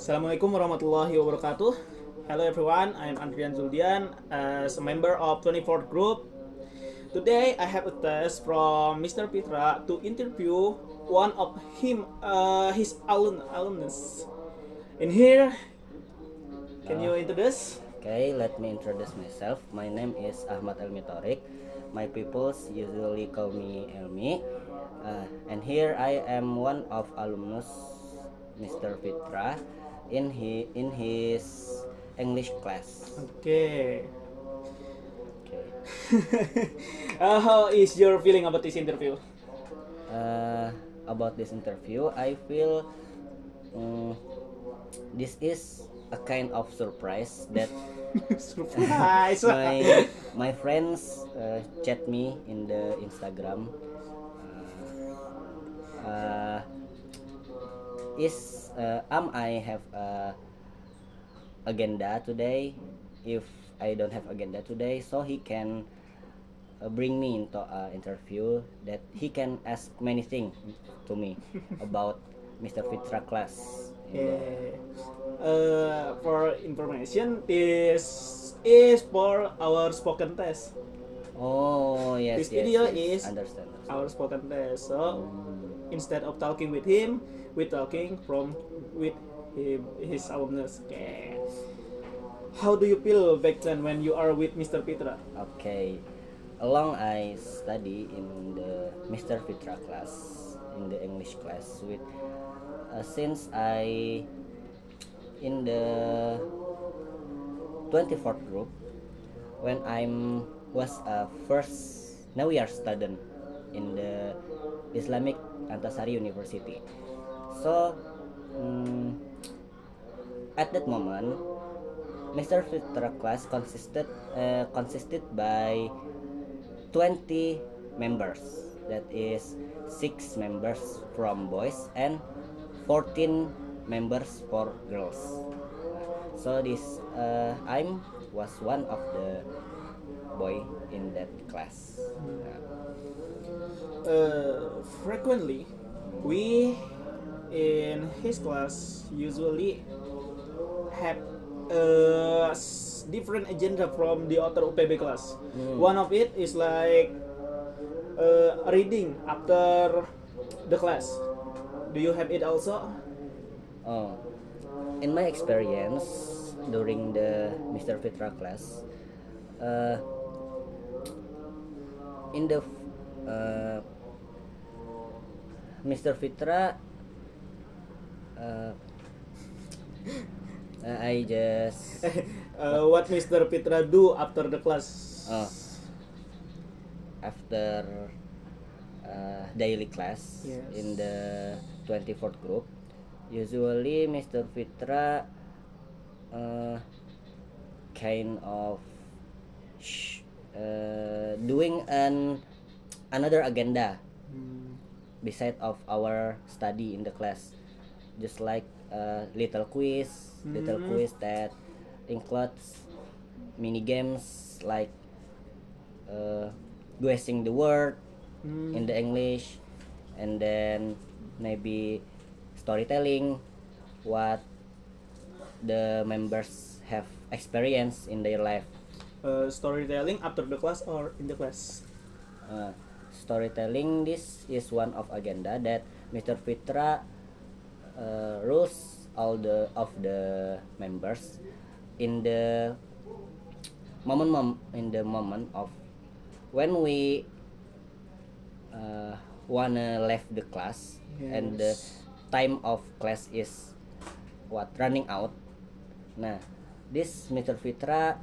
Assalamualaikum warahmatullahi wabarakatuh. Hello everyone, I am Andrian Zuldian as a member of 24th group. Today I have a test from Mr. Pitra to interview one of his alumnus. In here, can you introduce? Okay, let me introduce myself. My name is Ahmad Elmi Torik. My peoples usually call me Elmi. And here I am one of alumnus Mr. Fitra in his English class. Okay. Okay. How is your feeling about this interview? About this interview, I feel this is a kind of surprise that Surprise! my friends chat me in the Instagram. Am I have a agenda today? If I don't have agenda today, so he can bring me into an interview that he can ask many things to me about Mr. Fitra class. Okay. For information, this is for our spoken test. Oh yes, This yes, video yes. is Understand. our spoken test. So instead of talking with him, we're talking with his alumnus. Okay. How do you feel back then when you are with Mr. Pitra? Okay. Along I study in the Mr. Fitra class, in the English class with since I in the 24th group when was a first now year student in the Islamic Antasari University. So at that moment Mr. Fitra class consisted by 20 members, that is 6 members from boys and 14 members for girls. So this I was one of the boy in that class. Frequently, we in his class usually have a different agenda from the other UPB class. One of it is like reading after the class. Do you have it also? Oh, in my experience during the Mr. Fitra class, in the Mr. Fitra, I just What Mr. Pitra do after the class? after daily class Yes. in the 24th group. Usually, Mr. Fitra kind of doing another agenda beside of our study in the class, just like little quiz that includes mini games like guessing the word in the English, and then maybe storytelling what the members have experienced in their life. Storytelling after the class or in the class? Storytelling, this is one of agenda that Mr. Fitra rules all of the members in the moment of when we wanna left the class. Yes. And the time of class is running out. Nah, this Mr. Fitra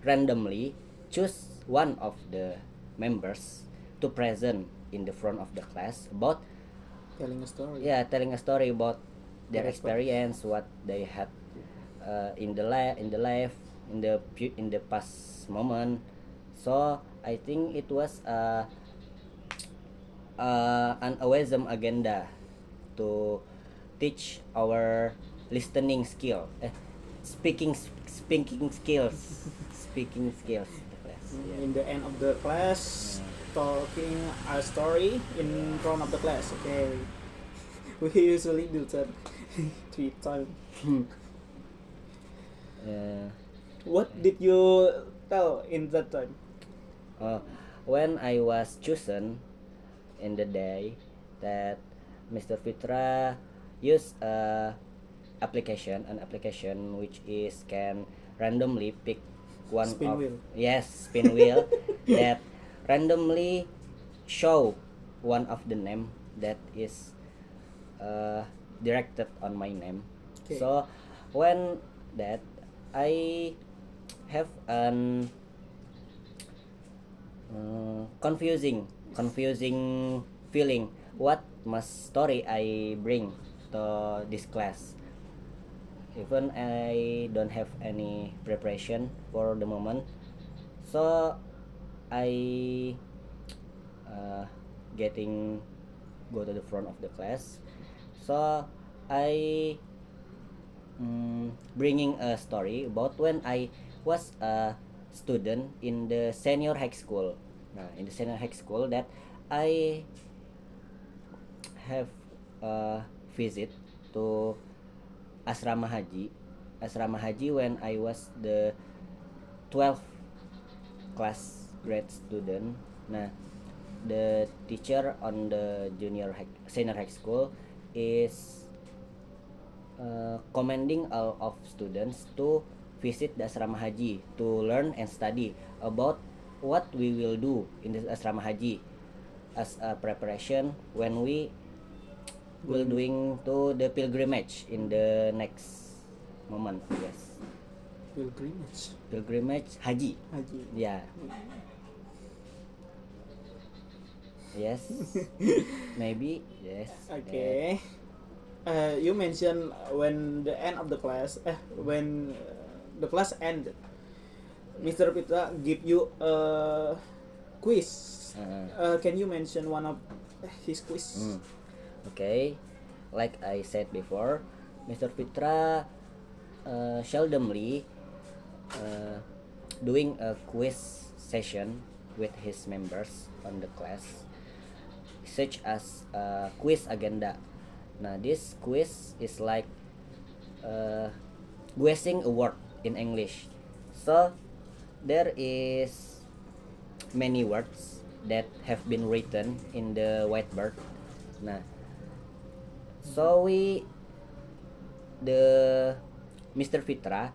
randomly choose one of the members to present in the front of the class about Telling a story. telling a story about their Their experience, what they had in the life in the past moment. So I think it was an awesome agenda to teach our listening skill, speaking skills, speaking skills. In the end of the class, talking a story in front of the class. Okay. We usually do that 3 times. Uh, What did you tell in that time? when I was chosen in the day that Mr. Fitra use an application which is can randomly pick one Spin of wheel. yes spin wheel that randomly show one of the name that is uh, directed on my name. Okay. So when that I have an confusing feeling what must story I bring to this class. Even I don't have any preparation for the moment, so I getting go to the front of the class. So I bringing a story about when I was a student in the senior high school. Nah, in the senior high school that I have a visit to asrama haji. Asrama haji when I was the 12th class grade student. Nah, the teacher on the senior high school is commending all of students to visit the asrama haji to learn and study about what we will do in the asrama haji as a preparation when we will doing to the pilgrimage in the next moment. Yes, pilgrimage haji. Haji. Yeah. Yes. Maybe yes. Okay. You mentioned when the end of the class, when the class ended, Mr. Pita give you a quiz. Can you mention one of his quiz? Okay, like I said before, Mr. Fitra seldomly doing a quiz session with his members on the class, such as quiz agenda. Now this quiz is like guessing a word in English. So there is many words that have been written in the whiteboard. Nah, so the Mr. Fitra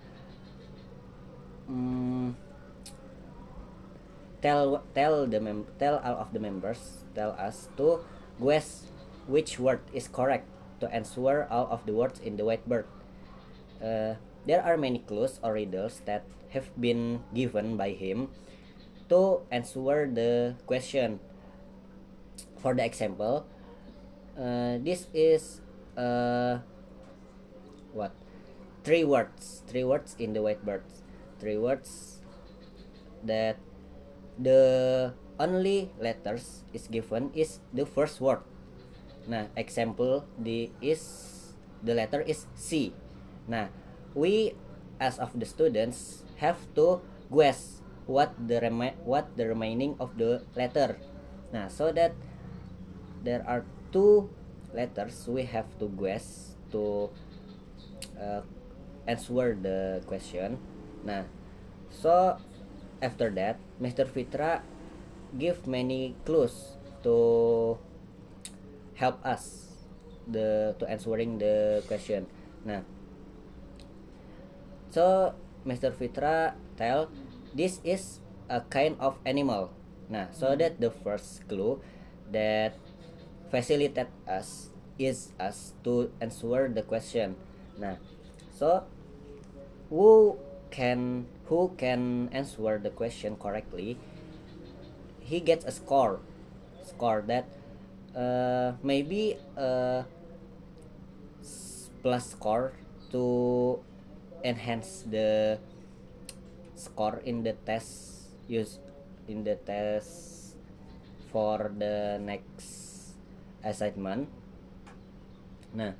tell all of the members tell us to guess which word is correct to answer all of the words in the whiteboard. There are many clues or riddles that have been given by him to answer the question. For the example, this is what three words in the whiteboard, three words that the only letters is given is the first word. Nah, example the letter is C. Nah, we as of the students have to guess what the remaining of the letter. Nah, so that there are two letters we have to guess to answer the question. Nah, so after that Mr. Fitra give many clues to help us to answering the question. Nah, so Mr. Fitra tell this is a kind of animal. Nah, so that the first clue that facilitate us is us to answer the question. Nah, so who can answer the question correctly, he gets a score that maybe plus score to enhance the score in the test for the next assignment. Nah,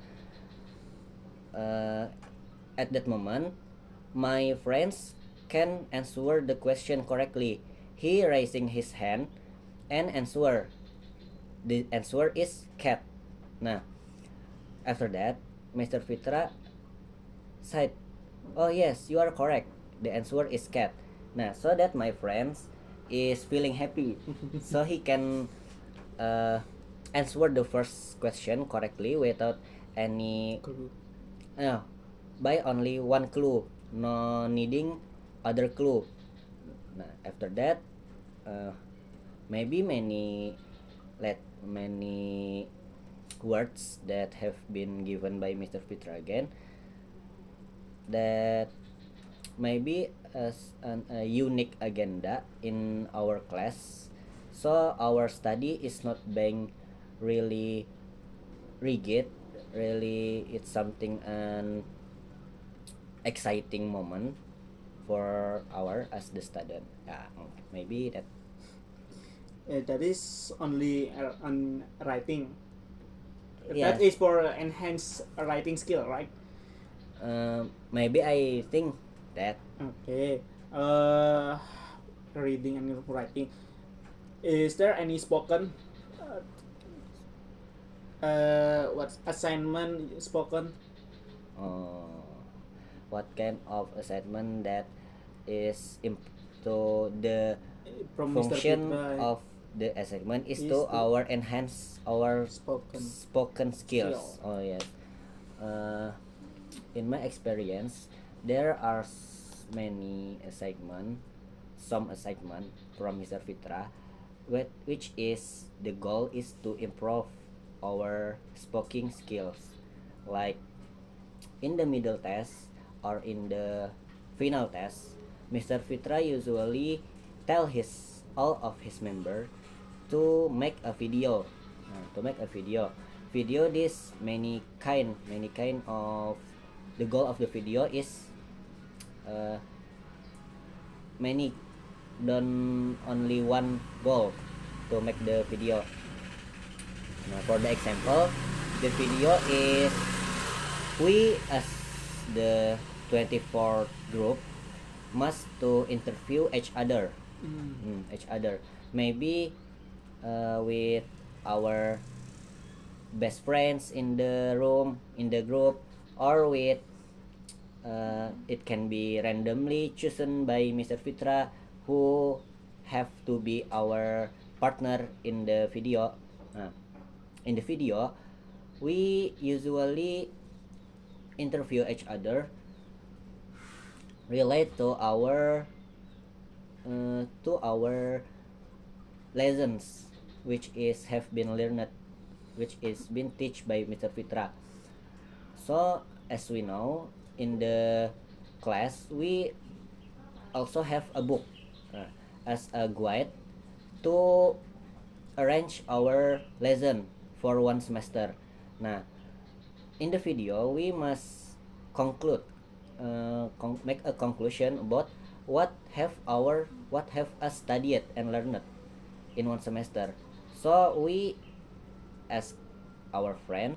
at that moment my friends can answer the question correctly. He raising his hand and answer. The answer is cat. Nah, After that, Mr. Fitra said, "Oh yes, you are correct. The answer is cat." Nah, so that my friends is feeling happy, so he can uh, answer the first question correctly without any Clue. uh, by only one clue, no needing other clue. Nah, after that, uh, maybe many words that have been given by Mr. Fitra again, that maybe as a unique agenda in our class, so our study is not being really rigid, really it's something an exciting moment for our as the student. Yeah, maybe that. That is only on writing. That Yes. is for enhanced writing skill, right? Maybe I think that. Okay. Reading and writing. Is there any spoken? What assignment spoken uh, what kind of assignment that is to the from Mr. function Fitra of the assignment is is to to our enhance our spoken spoken skills. skill? Oh yes. In my experience, there are many assignment, some assignment from Mr. Fitra, which is the goal is to improve our speaking skills, like in the middle test or in the final test. Mr. Fitra usually tell his all of his member to make a video. To make a video this many kind of the goal of the video is uh, many don't only one goal to make the video. Now for the example, the video is we as the 24 group must to interview each other. Each other, maybe with our best friends in the room, in the group, or with it can be randomly chosen by Mr. Fitra who have to be our partner in the video. In the video, we usually interview each other relate to our lessons which is have been learned, which is been teach by Mr. Fitra. So as we know, in the class we also have a book as a guide to arrange our lesson for one semester. Nah, in the video we must conclude make a conclusion about what have us studied and learned in one semester. So we ask our friend,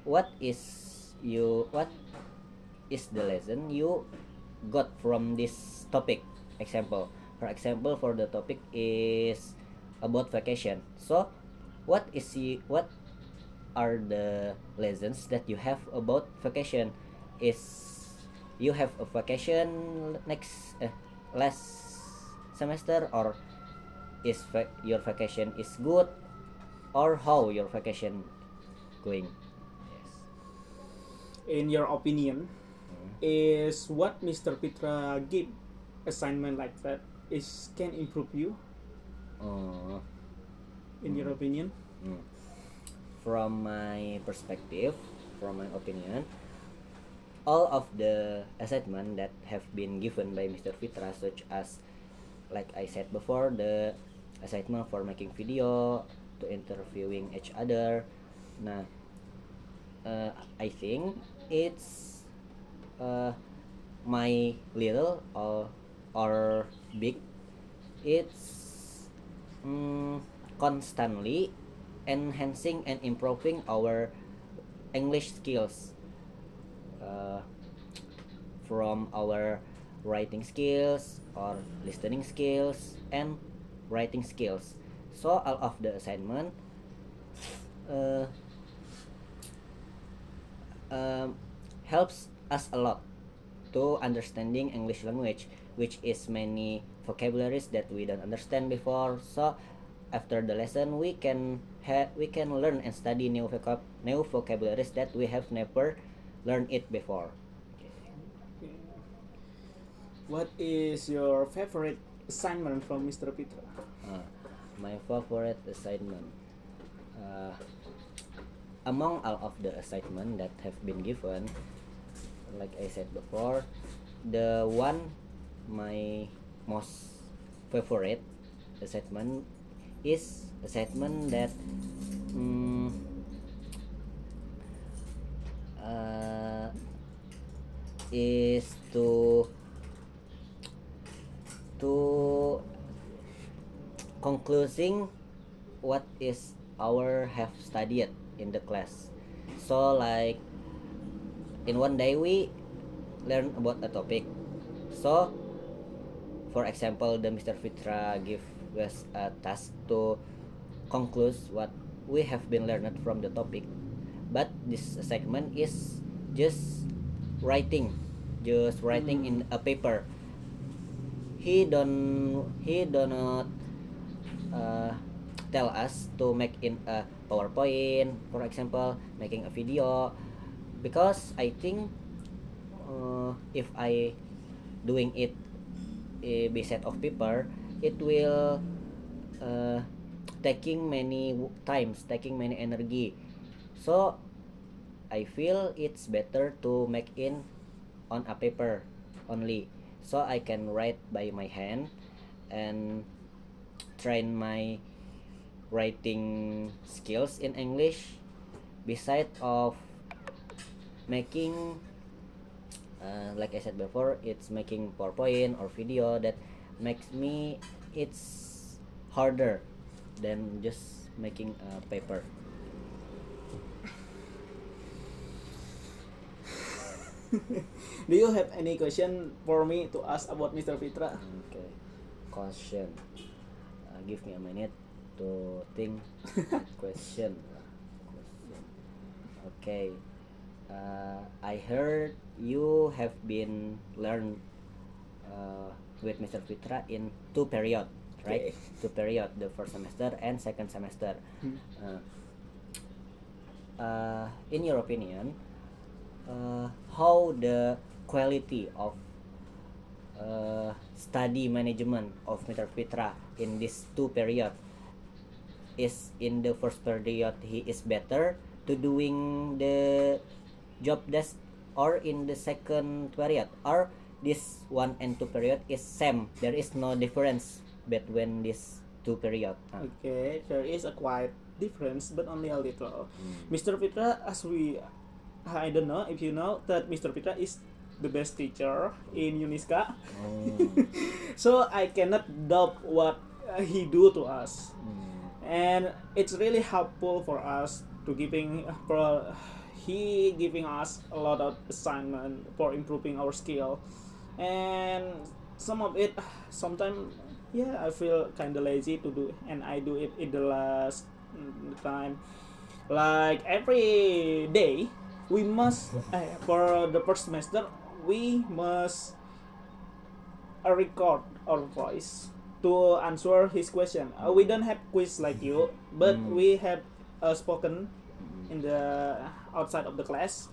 what is the lesson you got from this topic? For example, for the topic is about vacation. So what are the lessons that you have about vacation? Is you have a vacation next last semester, or your vacation is good, or how your vacation going? Yes. In your opinion, is what Mr. Fitra give assignment like that is can improve you? uh, In your opinion? from my perspective, from my opinion, all of the assignment that have been given by Mr. Fitra, such as like I said before, the assignment for making video, to interviewing each other. Nah, I think it's my little or big, it's constantly enhancing and improving our English skills, uh, from our writing skills or listening skills and writing skills. So all of the assignment uh, um, helps us a lot to understanding English language, which is many vocabularies that we don't understand before. So after the lesson, we can learn and study new vocabularies that we have never learned it before. What is your favorite assignment from Mr. Pitra? My favorite assignment. Uh, Among all of the assignment that have been given, like I said before, the one my most favorite assignment is assignment that mm, uh, is to concluding what is our have studied in the class. So like in one day we learn about a topic. So for example, the Mr. Fitra give us a task to conclude what we have been learned from the topic. But this segment is just writing, in a paper. He do not uh, tell us to make in a PowerPoint, for example, making a video, because I think if I doing it by set of paper, it will uh, taking many times, taking many energy. So I feel it's better to make in on a paper only, so I can write by my hand and train my writing skills in English, beside of making like I said before, it's making PowerPoint or video that makes me it's harder than just making a paper. Do you have any question for me to ask about Mr. Fitra? Okay, question. Give me a minute to think. Question. Okay. I heard you have been learn with Mr. Fitra in two period, right? Okay. Two period, the first semester and second semester. Uh, in your opinion, how the quality of study management of Mr. Fitra in this two period is? In the first period he is better to doing the job desk, or in the second period, or this one and two period is same, there is no difference between this two period? Okay, there is a quite difference, but only a little. Mr. Fitra, I don't know if you know that Mr. Fitra is the best teacher in Uniska. So I cannot doubt what he do to us, and it's really helpful for us to he giving us a lot of assignment for improving our skill, and some of it sometimes, yeah, I feel kind of lazy to do, and I do it in the last time. Like every day we must for the first semester we must record our voice to answer his question. We don't have quiz like you, but we have spoken in the outside of the class.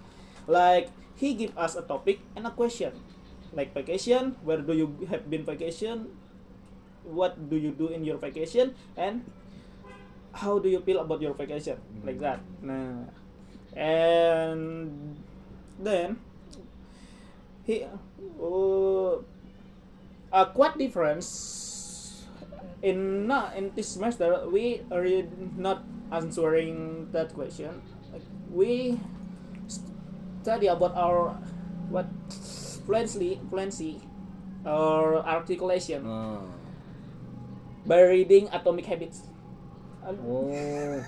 Like he give us a topic and a question, like vacation. Where do you have been vacation? What do you do in your vacation? And how do you feel about your vacation? Like that. Nah. And then he quite difference in this semester. We are not answering that question. Like, we study about our what fluency or articulation by reading Atomic Habits. Oh,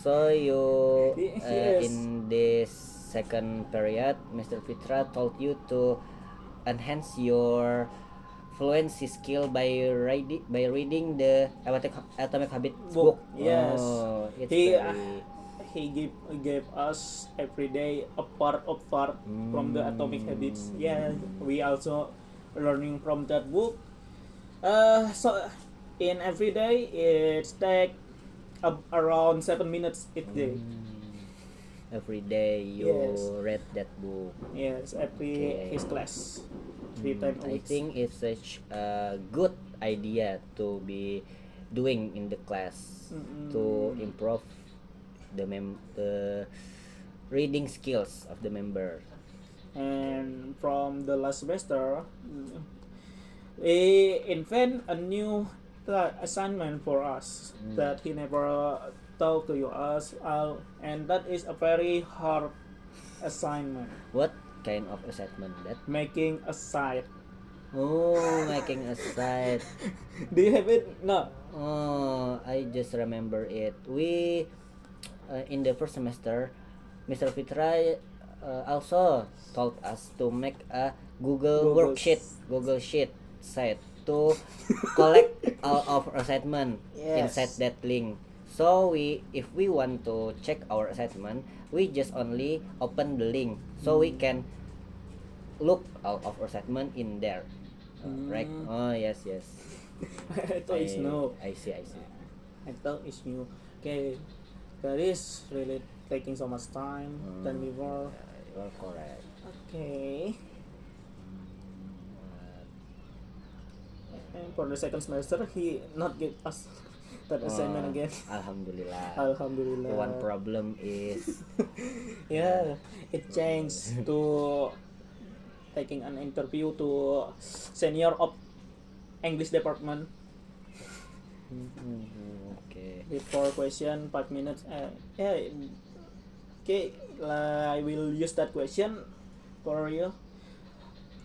so you Yes. in this second period, Mr. Fitra told you to enhance your fluency skill by reading the Atomic Habits book. Yes. Oh, it's He very he gave us every day a part from the Atomic Habits. Yeah, we also learning from that book. So in every day it's take around 7 minutes each day. Every day you Yes. read that book. Yes, every Okay. his class 3 times a I week. think it's such a good idea to be doing in the class to improve the reading skills of the member. And from the last semester, we invent a new assignment for us that he never told to us, and that is a very hard assignment. What kind of assignment that? Making a site. Oh, making a site. Do you have it? No. Oh, I just remember it. We in the first semester, Mr. Fitra also told us to make a Google Google worksheet, Google Sheet site to collect all of our assignment Yes. inside that link. So if we want to check our assignment, we just only open the link so we can look all of our assignment in there. Right? Oh yes. I thought it's no. I see. I thought it's new. Okay, that is really taking so much time than before. You are correct. Okay. And for the second semester, he not give us that assignment Oh, again. Alhamdulillah. Alhamdulillah. One problem is Yeah, it changed to taking an interview to senior of English department okay. with 4 question 5 minutes. Yeah, okay. I will use that question for you.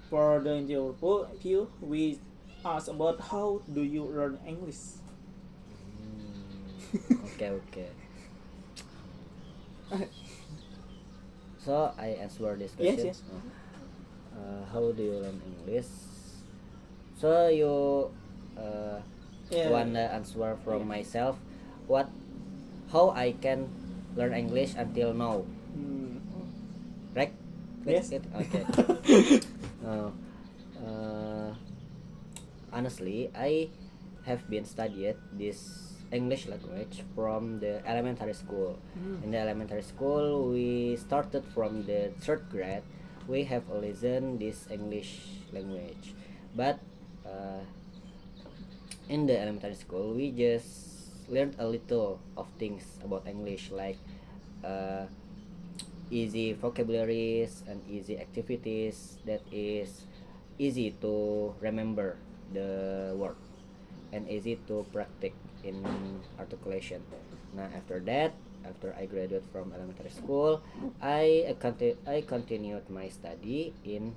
For the interview, we ask about how do you learn English. Okay. So I answer this Yes, question. yes. How do you learn English? So you Yeah. wanna answer from Yeah. myself? How I can learn English until now? Hmm. Right? Yes. Okay. Uh, uh, honestly, I have been studied this English language from the elementary school. In the elementary school, we started from the third grade. We have listened this English language, but in the elementary school, we just learned a little of things about English, like uh, easy vocabularies and easy activities that is easy to remember the word and easy to practice in articulation. Now after I graduated from elementary school, I continued my study in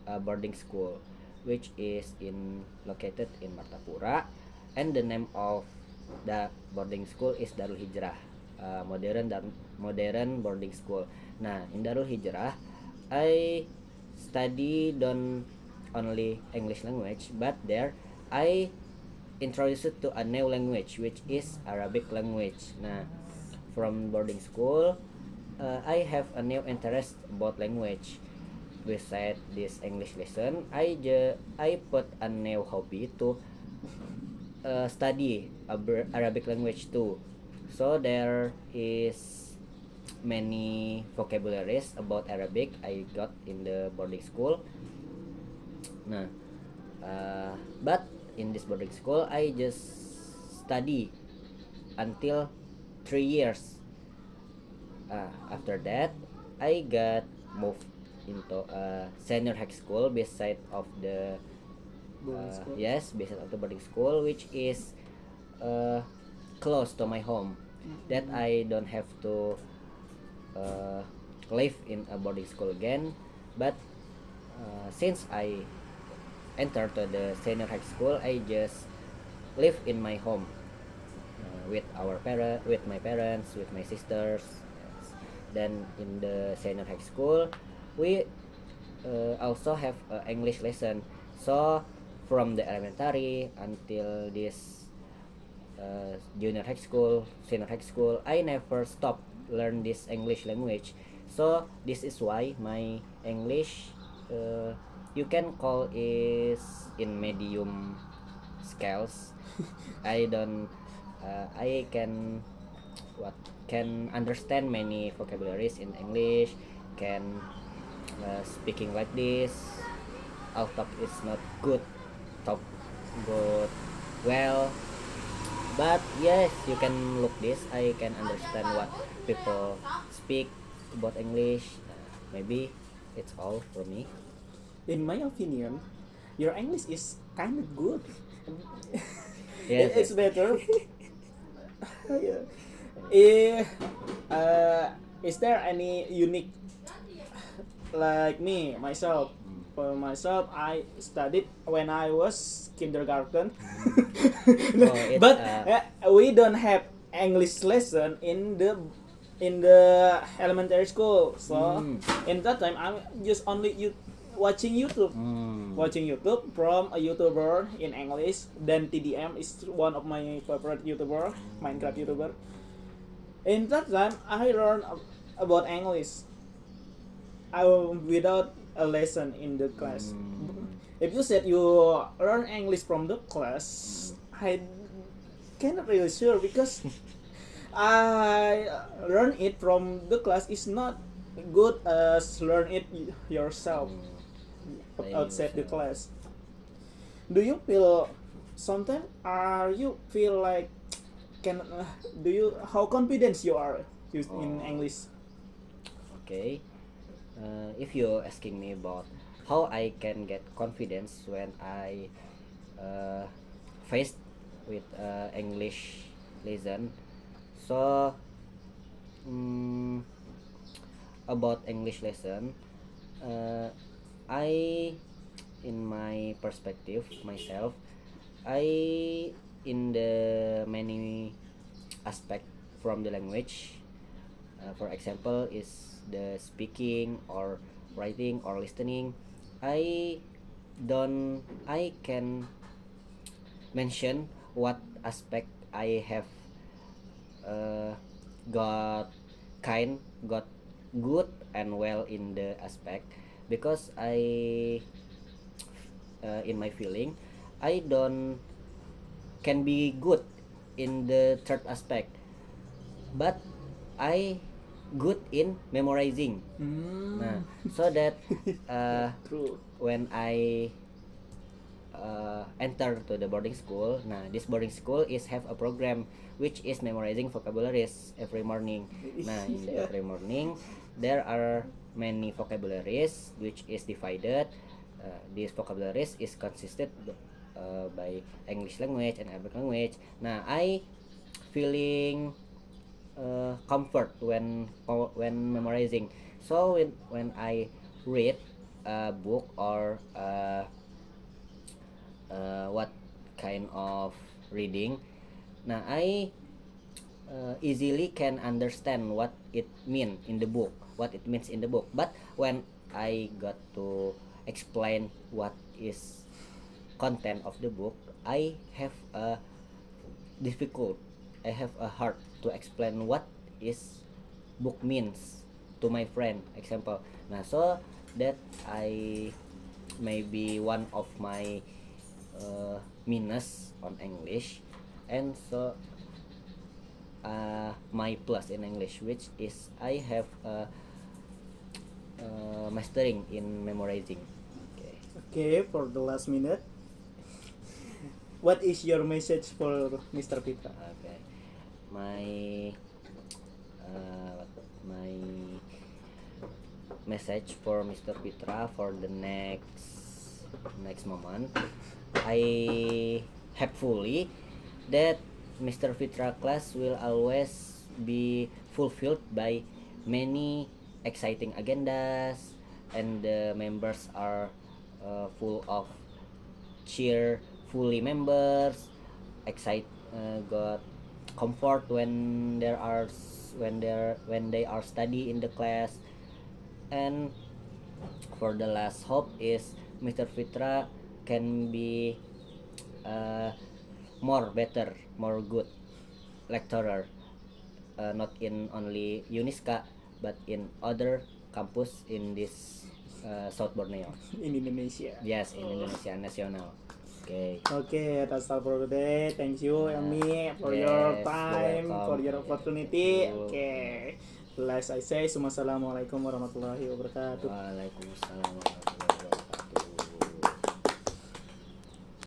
a boarding school, which is located in Martapura, and the name of the boarding school is Darul Hijrah, modern boarding school. Nah, in Darul Hijrah, I study don't only English language, but there I introduced to a new language, which is Arabic language. Nah, from boarding school, I have a new interest about language. Beside this English lesson, I put a new hobby to study Arabic language too. So there is many vocabularies about Arabic I got in the boarding school. Nah, but in this boarding school I just study until 3 years. After that, I got moved into a senior high school beside of the Boarding school. yes, beside of the boarding school, which is close to my home. That I don't have to live in a boarding school again. But since I entered to the senior high school, I just live in my home with my parents, with my sisters. Yes. Then in the senior high school, we also have English lesson. So from the elementary until this junior high school, senior high school, I never stop learn this English language. So this is why my English, you can call is in medium scales. I don't I what can understand many vocabularies in English, can speaking like this. Our talk is not good, talk good well, but yes, you can look this. I can understand what people speak about English. Maybe it's all for me. In my opinion, your English is kind of good. Yes, It's yes. better. Yeah. Eh, uh, is there any unique like me myself? For myself, I studied when I was kindergarten, Oh, it's but we don't have English lesson in the elementary school. So in that time, I'm just only watching YouTube. Watching YouTube from a YouTuber in English. Then TDM is one of my favorite YouTuber, Minecraft YouTuber. In that time, I learned about English. Without a lesson in the class. If you said you learn English from the class, I cannot really sure because I learn it from the class is not good as learn it yourself By outside the yourself. class. Do you feel sometimes are you feel like can do you how confident you are in Oh. English? Okay. If you're asking me about how I can get confidence when I uh, faced with English lesson, so mm, about English lesson, uh, I in my perspective myself, I in the many aspect from the language. For example, is the speaking or writing or listening. I I can mention what aspect I have uh, got got good and well in the aspect, because I in my feeling I don't can be good in the third aspect, but I good in memorizing. Nah, so that True. when I enter to the boarding school, nah this boarding school is have a program which is memorizing vocabularies every morning. Nah, in the Yeah. every morning there are many vocabularies which is divided. These vocabularies is consisted by English language and Arabic language. Nah, I feeling comfort when memorizing. So when I read a book or what kind of reading, now I easily can understand what it mean in the book, what it means in the book. But when I got to explain what is content of the book, I have a difficult, I have a hard to explain what is book means to my friend example. Nah, so that I maybe one of my minus on English, and so my plus in English, which is I have mastering in memorizing. Okay. Okay, for the last minute, what is your message for Mr. Pita? Okay. My my message for Mr. Pitra for the next moment. I hopefully that Mr. Fitra class will always be fulfilled by many exciting agendas, and the members are full of cheerfully members, excite got comfort when there are when they are study in the class. And for the last hope is Mr. Fitra can be uh, more better, more good lecturer not in only Uniska but in other campus in this South Borneo. In Indonesia. Yes, in Indonesia nasional. Okay. Okay, that's all for today. Thank you, Elmi, for Yes, your you're time, welcome. for your opportunity. Thank you. Okay. Last I say, Assalamualaikum warahmatullahi wabarakatuh. Waalaikumsalam warahmatullahi wabarakatuh.